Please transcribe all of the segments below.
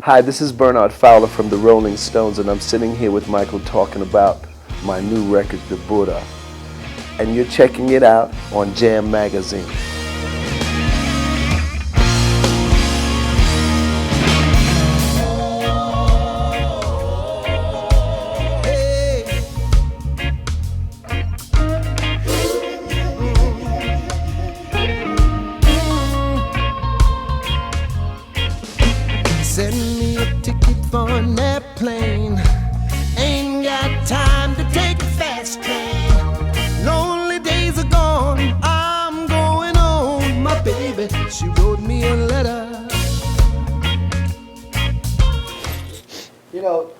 Hi, this is Bernard Fowler from the Rolling Stones, and I'm sitting here with Michael talking about my new record, The Bura. And you're checking it out on Jam Magazine. Send me a ticket for an airplane. Ain't got time to take a fast train. Lonely days are gone, I'm going home. My baby, she wrote me a letter. You know,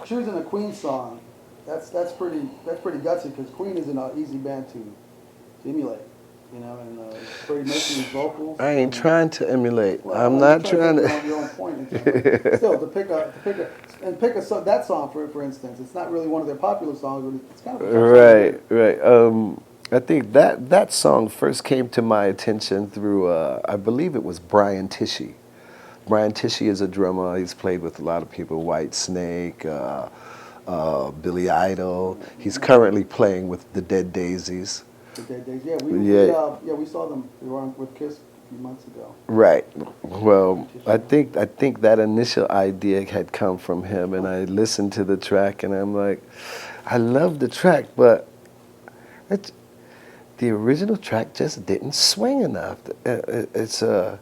choosing a Queen song, that's pretty gutsy because Queen isn't an easy band to emulate. You know, and Freddie Mercury's vocals. I ain't trying to emulate. Well, I'm you're not trying trying to take your own point. Still, to pick a song, that song for instance, it's not really one of their popular songs, but it's kind of a tough song. Right. I think that song first came to my attention through, I believe it was Brian Tishy. Brian Tishy is a drummer. He's played with a lot of people, Whitesnake, Billy Idol. He's currently playing with the Dead Daisies. The Dead Days. Yeah, we saw them. They were on with Kiss a few months ago. Right. Well, I think that initial idea had come from him, and I listened to the track, and I'm like, I love the track, but the original track just didn't swing enough. It's a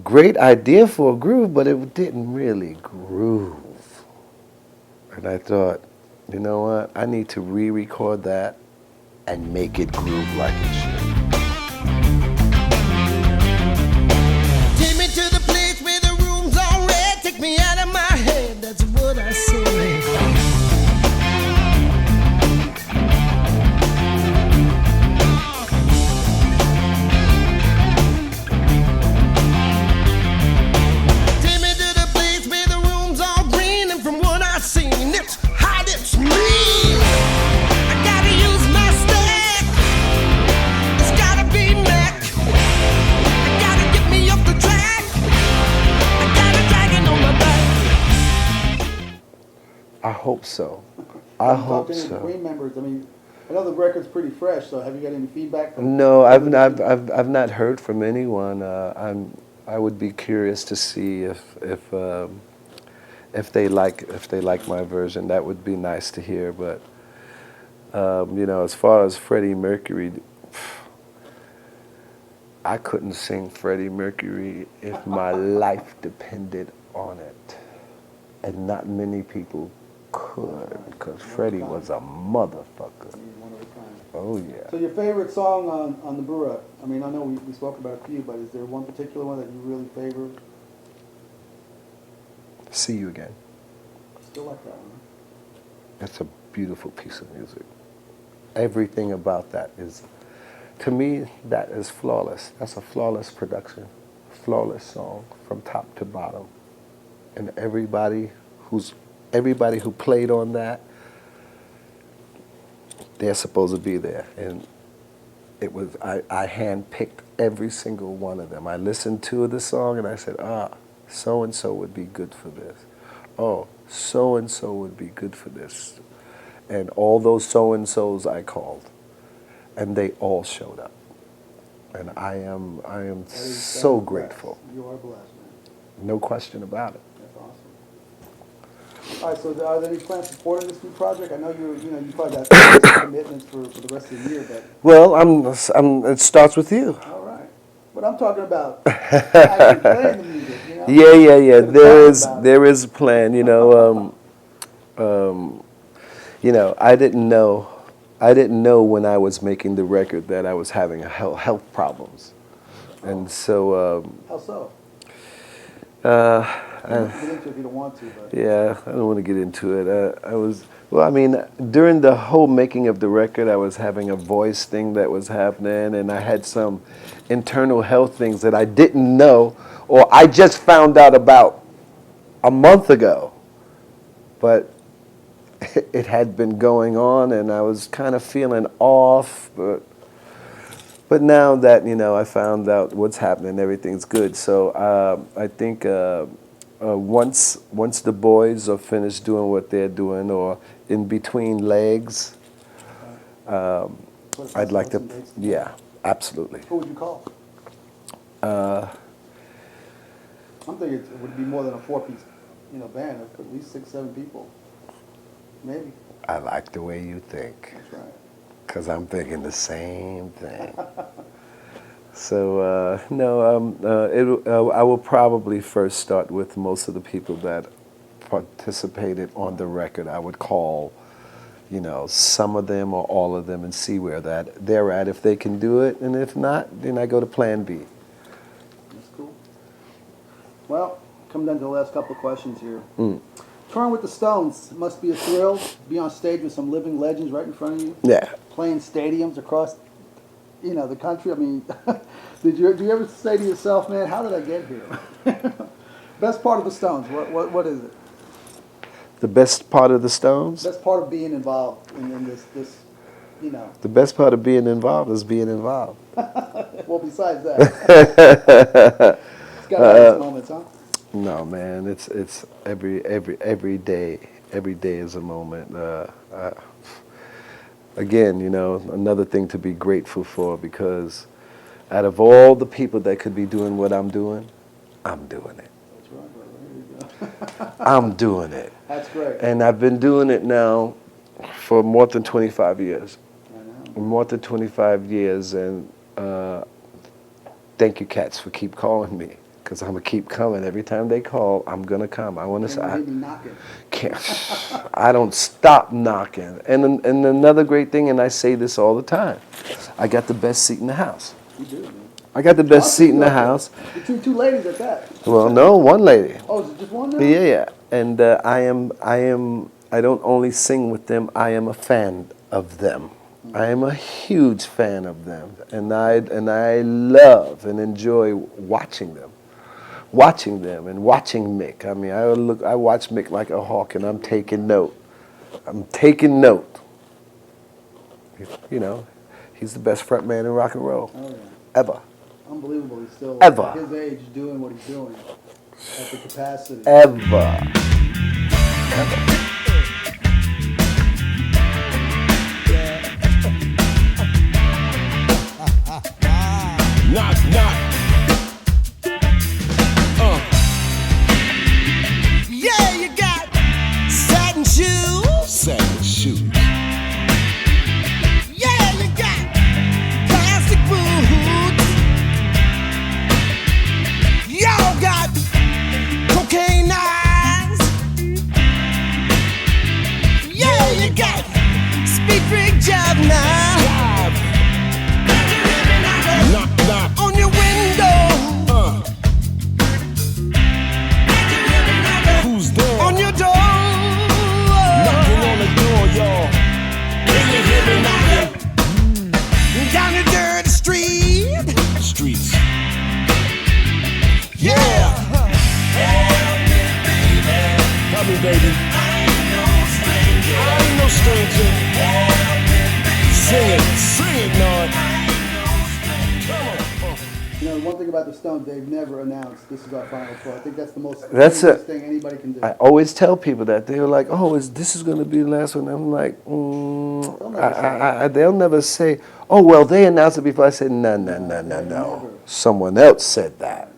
great idea for a groove, but it didn't really groove. And I thought, you know what? I need to re-record that and make it groove like it should. Take me to the place where the room's all red. Take me out of my head, that's what I say. Take me to the place where the room's all green, and from what I've seen, it's hot, it's mean. I gotta use my stack. It's gotta be Mac. I gotta get me off the track. I gotta drag it on my back. I hope so. Have you talked to any of the Queen members? I mean, I know the record's pretty fresh, so have you got any feedback from? No, I've not heard from anyone. I would be curious to see if they like my version. That would be nice to hear. But you know, as far as Freddie Mercury, I couldn't sing Freddie Mercury if my life depended on it, and not many people could, because Freddie was a motherfucker. One of a kind. Oh yeah. So your favorite song on the Bura? I mean, I know we spoke about a few, but is there one particular one that you really favor? See You Again. Still like that one. That's a beautiful piece of music. Everything about that is, to me, that is flawless. That's a flawless production, flawless song from top to bottom. And everybody who played on that, they're supposed to be there. And it was, I handpicked every single one of them. I listened to the song and I said, so-and-so would be good for this. Oh, so-and-so would be good for this. And all those so-and-sos I called, and they all showed up. And I am so grateful. You are blessed, man. No question about it. That's awesome. All right, so are there any plans to support this new project? I know you probably got some commitments for the rest of the year, but. Well, it starts with you. All right. But I'm talking about actually playing the music, you know? Yeah. There is a plan, you know. You know, I didn't know when I was making the record that I was having health problems, and so. How so? You can get into it if you don't want to, but. Yeah, I don't want to get into it. Well, I mean, during the whole making of the record, I was having a voice thing that was happening, and I had some internal health things that I didn't know, or I just found out about a month ago. But it had been going on, and I was kind of feeling off, but now that, you know, I found out what's happening, everything's good. So I think once the boys are finished doing what they're doing, or in between legs, Put I'd like some to. dates. Yeah, absolutely. Who would you call? I'm thinking it would be more than a 4-piece, band. It'd put at least 6, 7 people, maybe. I like the way you think, That's right. because I'm thinking the same thing. So no, I will probably first start with most of the people that participated on the record. I would call, some of them or all of them and see where they're at, if they can do it, and if not, then I go to Plan B. That's cool. Well, coming down to the last couple of questions here. Mm. Touring with the Stones must be a thrill. Be on stage with some living legends right in front of you. Yeah. Playing stadiums across, the country. I mean, do you ever say to yourself, man, how did I get here? Best part of the Stones. What is it? The best part of the Stones? Best part of being involved in this. The best part of being involved is being involved. Well, besides that, it's got to have its moments, huh? No, man, it's every day. Every day is a moment. Again, another thing to be grateful for, because out of all the people that could be doing what I'm doing, I'm doing it. That's right, brother. There you go. I'm doing it. That's great. And I've been doing it now for more than 25 years. I know. More than 25 years, and thank you, cats, for keep calling me, because I'm going to keep coming. Every time they call, I'm going to come. I want to say, I don't stop knocking. And another great thing, and I say this all the time, I got the best seat in the house. You do, man. I got the best seat in the house. Two ladies at that. Well, no, one lady. Oh, is it just one now? Yeah. And I don't only sing with them, I am a fan of them. I am a huge fan of them, and I love and enjoy watching them and watching Mick. I mean, I watch Mick like a hawk, and I'm taking note. He's the best front man in rock and roll. Oh, yeah. Ever. Unbelievable. He's still Ever. at his age doing what he's doing at the capacity. Ever. Knock, knock. Yeah, you got satin shoes. Satin shoes. Yeah, you got plastic boots. Y'all got cocaine eyes. Yeah, you got speed freak job now. Knock, knock. On your window. Who's there? On your door. Knocking on the door, y'all. Can you hear me knocking? Down the dirty street. Streets. Yeah. Help me, baby. I ain't no stranger. Sing it, Lord. One thing about the Stones, they've never announced this is our final tour. I think that's the most That's dangerous thing anybody can do. I always tell people that. They're like, "Oh, this is going to be the last one." I'm like, they'll never say, "Oh, well, they announced it before." I said, "No. Never. Someone else said that.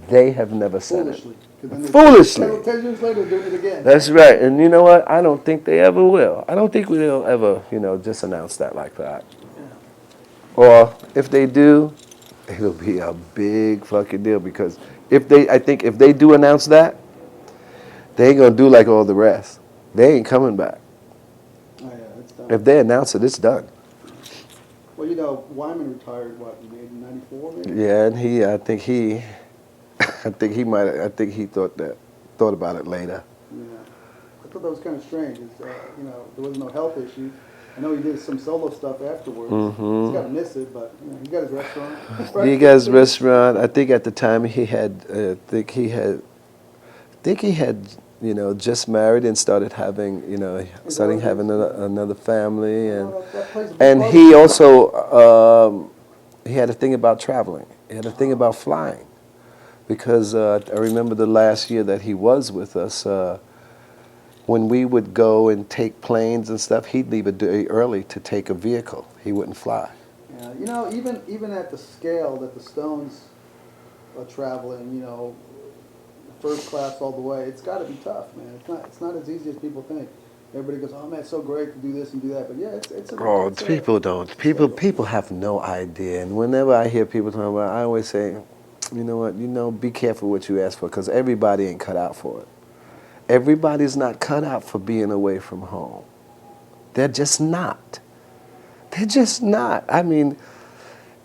They have never said Foolishly. 'Cause then it." they- Foolishly. 10 years later, they're doing it again. That's right. And you know what? I don't think they ever will. I don't think they'll ever, just announce that like that. Or if they do, it'll be a big fucking deal, because I think if they do announce that, they ain't gonna do like all the rest. They ain't coming back. Oh, yeah, that's done. If they announce it, it's done. Well, Wyman retired, in 94 maybe? Yeah, and I think he thought about it later. Yeah. I thought that was kind of strange. It's, there was no health issues. I know he did some solo stuff afterwards. He's got to miss it, but he got his restaurant. He got his restaurant. I think at the time he had, just married and started having, having another family, and he also he had a thing about traveling. He had a thing about flying. because I remember the last year that he was with us, when we would go and take planes and stuff, he'd leave a day early to take a vehicle. He wouldn't fly. Yeah, you know, even at the scale that the Stones are traveling, you know, first class all the way, it's got to be tough, man. It's not as easy as people think. Everybody goes, oh man, it's so great to do this and do that, but yeah, it's a Oh, it's a- people don't. People have no idea. And whenever I hear people talking about it, I always say, you know what, be careful what you ask for, because everybody ain't cut out for it. Everybody's not cut out for being away from home. They're just not. They're just not. I mean,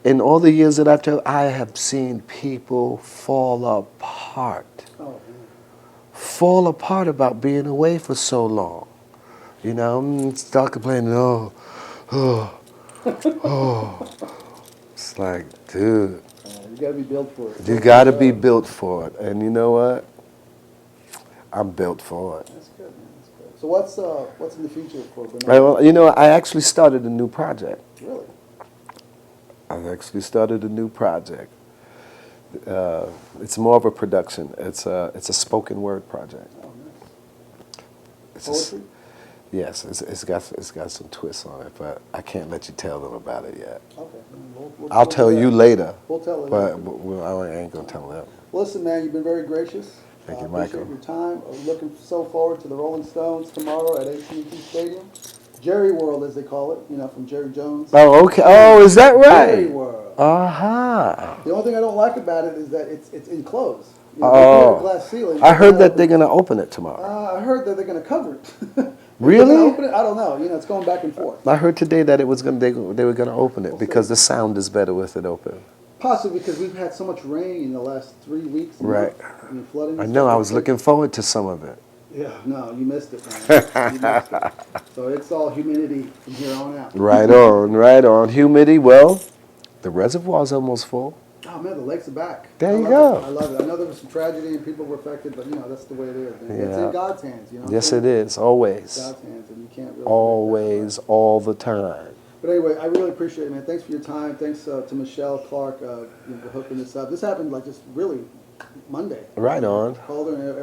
in all the years that I've told, I have seen people fall apart. Oh, man. Fall apart about being away for so long. You know, start complaining, oh. It's like, dude. You got to be built for it. You got to be built for it. And you know what? I'm built for it. That's good, man. That's good. So what's in the future for Bernard? Well, you know, I actually started a new project. Really? I've actually started a new project. It's more of a production. It's a spoken word project. Oh, nice. It's Poetry? Yes, it's got some twists on it, but I can't let you tell them about it yet. Okay. We'll I'll tell do you that. later, We'll tell it but later. I ain't gonna tell them. Listen, man, you've been very gracious. Thank you, Appreciate Michael. your time. Looking so forward to the Rolling Stones tomorrow at AT&T Stadium. Jerry World, as they call it, you know, from Jerry Jones. Oh, okay. Oh, is that Jerry right? World. Uh-huh. The only thing I don't like about it is that it's enclosed. You know, Oh. they put a glass ceiling. I heard that they're gonna open it tomorrow. I heard that they're going to cover it. Really? They're gonna open it? I don't know. You know, it's going back and forth. I heard today that it was they were gonna open it because the sound is better with it open. Possibly because we've had so much rain in the last 3 weeks. Right. I mean, flooding. I and know. stuff. I was looking forward to some of it. Yeah, no, you missed it, man. You missed it. So it's all humidity from here on out. Right on, right on. Humidity. Well, the reservoir's almost full. Oh man, the lakes are back. There you I go. love it. I love it. I know there was some tragedy and people were affected, but you know that's the way it is. Man. It's Yeah. in God's hands, you know. Yes, it is. Always. God's hands, and you can't really. Always, all the time. But anyway, I really appreciate it, man. Thanks for your time. Thanks to Michelle Clark for hooking this up. This happened like just really Monday. Right on. Called her and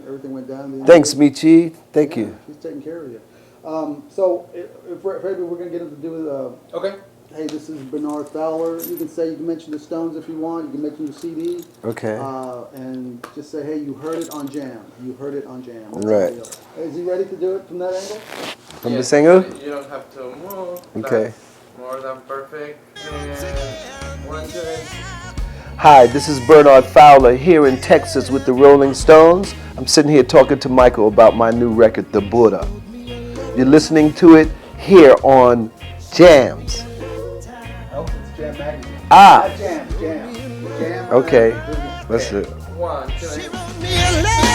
everything went down. Thanks, Michi. Thank you. She's taking care of you. So if maybe we're gonna get him to do Okay. hey, this is Bernard Fowler. You can mention the Stones if you want. You can mention your CD. Okay. And just say, hey, you heard it on Jam. You heard it on Jam. That's Right. the deal. Is he ready to do it from that angle? From the singer? You don't have to move. Okay. That's more than perfect. And 1, 2, 3. Hi, this is Bernard Fowler here in Texas with the Rolling Stones. I'm sitting here talking to Michael about my new record, The Bura. You're listening to it here on Jams. Oh, it's Jam Magazine. Ah. Not Jam. Okay, Jam. that's it. 1, 2, 3. She wrote me a letter.